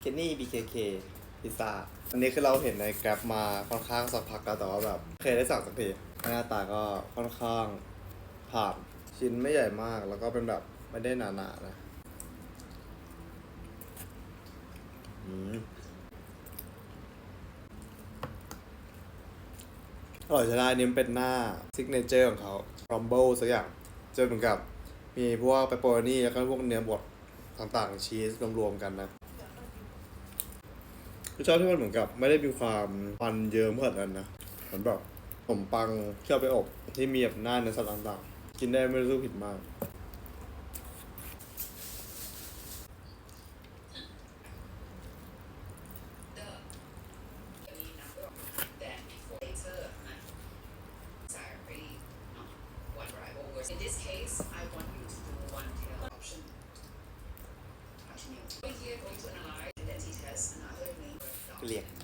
เคนนี่ BKK พิซซ่าอันนี้คือเราเห็นในแกร็บมาค่อนข้างสักพักแล้วแต่ว่าแบบเคยได้สั่งสักทีหน้าตาก็ค่อนข้างผ่านชิ้นไม่ใหญ่มากแล้วก็เป็นแบบไม่ได้หนาๆนะอร่อยใช้ได้นี่เป็นหน้าซิกเนเจอร์ของเขาครัมเบิลสักอย่างเจอเหมือนกับมีพวกเปปเปอโรนี่แล้วก็พวกเนื้อบดต่างๆชีสรวมๆกันนะชอบที่มันเหมือนกับไม่ได้มีความมันเยิ้มขนาดนั้นนะเหมือนแบบขนมปังที่เอาไปอบที่มีแบบหน้าเนื้อสัตว์ต่างๆกินได้ไม่รู้สึกผิดมากเรียก